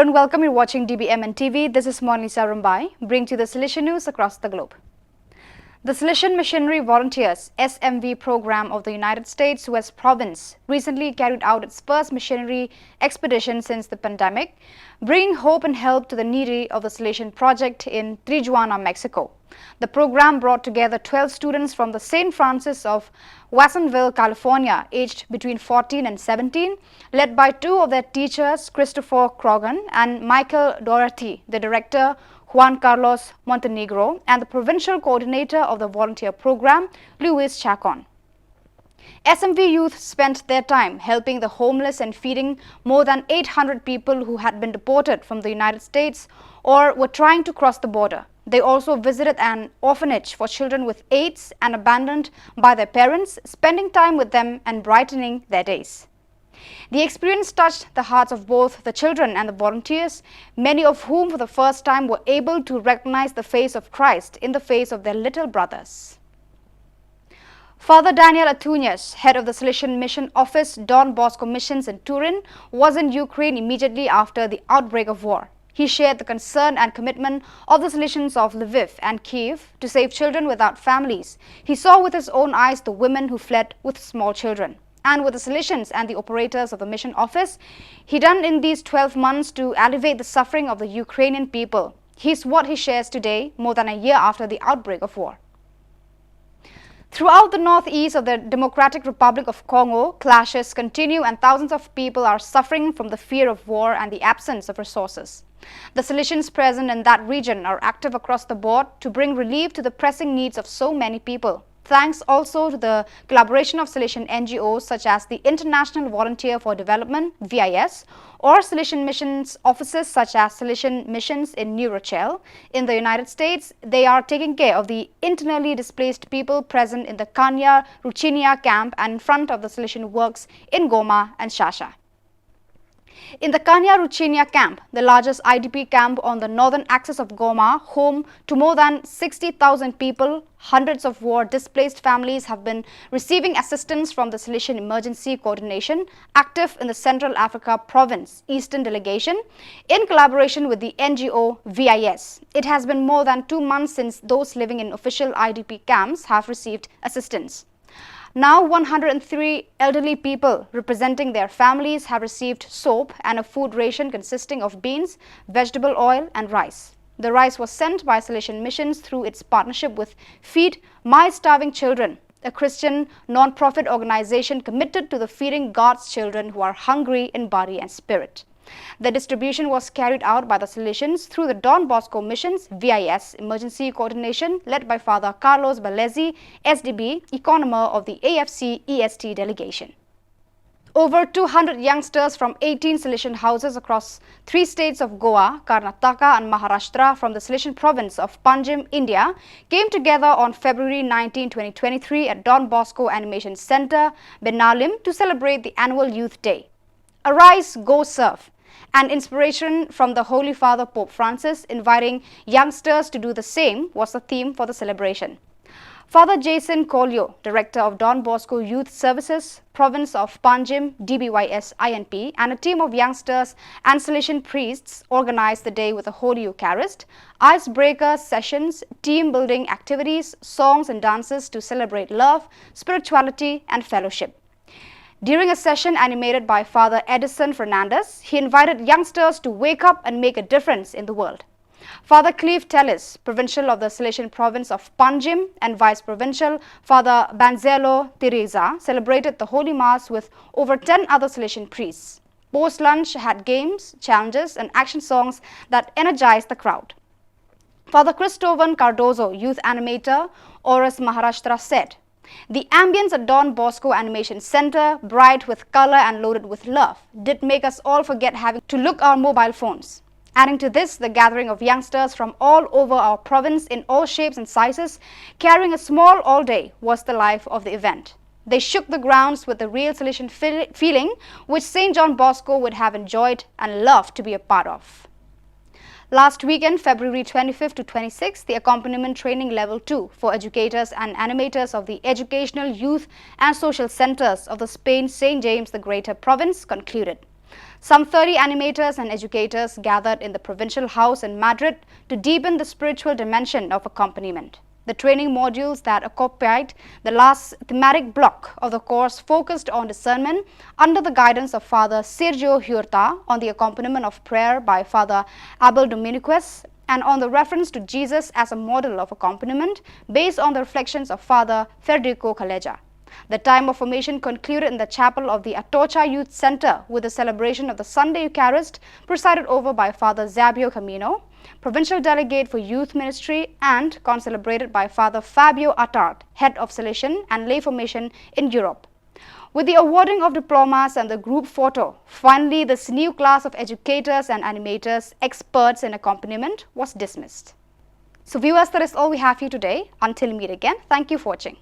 Hello and welcome. You're watching DBMN TV. This is Monisa Rumbai, bringing to the Salesian news across the globe. The Salesian Missionary Volunteers SMV program of the United States West Province recently carried out its first missionary expedition since the pandemic, bringing hope and help to the needy of the Salesian project in Tijuana, Mexico. The program brought together 12 students from the St. Francis of Watsonville, California, aged between 14 and 17, led by two of their teachers, Christopher Krogan and Michael Doherty, the director, Juan Carlos Montenegro, and the provincial coordinator of the volunteer program, Luis Chacon. SMV youth spent their time helping the homeless and feeding more than 800 people who had been deported from the United States or were trying to cross the border. They also visited an orphanage for children with AIDS and abandoned by their parents, spending time with them and brightening their days. The experience touched the hearts of both the children and the volunteers, many of whom for the first time were able to recognize the face of Christ in the face of their little brothers. Father Daniel Atuñez, head of the Salesian Mission Office Don Bosco Missions in Turin, was in Ukraine immediately after the outbreak of war. He shared the concern and commitment of the Salesians of Lviv and Kiev to save children without families. He saw with his own eyes the women who fled with small children. And with the Salesians and the operators of the mission office, he done in these 12 months to alleviate the suffering of the Ukrainian people. Here's what he shares today, more than a year after the outbreak of war. Throughout the northeast of the Democratic Republic of Congo, clashes continue and thousands of people are suffering from the fear of war and the absence of resources. The Salesians present in that region are active across the board to bring relief to the pressing needs of so many people. Thanks also to the collaboration of Salesian NGOs such as the International Volunteer for Development (VIS) or Salesian missions offices such as Salesian Missions in New Rochelle. In the United States, they are taking care of the internally displaced people present in the Kanya Ruchinia camp and in front of the Salesian works in Goma and Shasha. In the Kanya Ruchinia camp, the largest IDP camp on the northern axis of Goma, home to more than 60,000 people, hundreds of war-displaced families have been receiving assistance from the Salesian Emergency Coordination, active in the Central Africa Province Eastern Delegation, in collaboration with the NGO VIS. It has been more than 2 months since those living in official IDP camps have received assistance. Now 103 elderly people representing their families have received soap and a food ration consisting of beans, vegetable oil and rice. The rice was sent by Salesian Missions through its partnership with Feed My Starving Children, a Christian non-profit organization committed to the feeding God's children who are hungry in body and spirit. The distribution was carried out by the Salesians through the Don Bosco Missions VIS Emergency Coordination led by Father Carlos Balezi, SDB, economer of the AFC EST delegation. Over 200 youngsters from 18 Salesian houses across 3 states of Goa, Karnataka and Maharashtra from the Salesian province of Panjim, India came together on February 19, 2023 at Don Bosco Animation Center, Benalim to celebrate the annual Youth Day. Arise, go surf. An inspiration from the Holy Father Pope Francis inviting youngsters to do the same was the theme for the celebration. Father Jason Colio, director of Don Bosco Youth Services, province of Panjim, DBYS INP, and a team of youngsters and Salesian priests organized the day with a Holy Eucharist, icebreaker sessions, team building activities, songs and dances to celebrate love, spirituality and fellowship. During a session animated by Father Edison Fernandez, he invited youngsters to wake up and make a difference in the world. Father Cleve Tellis, provincial of the Salesian province of Panjim, and vice provincial Father Banzelo Teresa celebrated the Holy Mass with over 10 other Salesian priests. Post-lunch had games, challenges and action songs that energized the crowd. Father Christovan Cardozo, youth animator, Oris Maharashtra said, "The ambience at Don Bosco Animation Center, bright with color and loaded with love, did make us all forget having to look our mobile phones." Adding to this, the gathering of youngsters from all over our province in all shapes and sizes, carrying a small all day, was the life of the event. They shook the grounds with the real Salesian feeling which St. John Bosco would have enjoyed and loved to be a part of. Last weekend, February 25th to 26th, the accompaniment training level 2 for educators and animators of the Educational, Youth and Social Centers of the Spain St. James the Greater Province concluded. Some 30 animators and educators gathered in the provincial house in Madrid to deepen the spiritual dimension of accompaniment. The training modules that occupied the last thematic block of the course focused on discernment under the guidance of Father Sergio Huerta, on the accompaniment of prayer by Father Abel Dominiquez, and on the reference to Jesus as a model of accompaniment based on the reflections of Father Federico Calleja. The time of formation concluded in the chapel of the Atocha Youth Center with the celebration of the Sunday Eucharist presided over by Father Zabio Camino, Provincial Delegate for Youth Ministry, and concelebrated by Father Fabio Attard, Head of Salesian and Lay Formation in Europe. With the awarding of diplomas and the group photo, finally this new class of educators and animators, experts in accompaniment, was dismissed. So viewers, that is all we have for you today. Until we meet again, thank you for watching.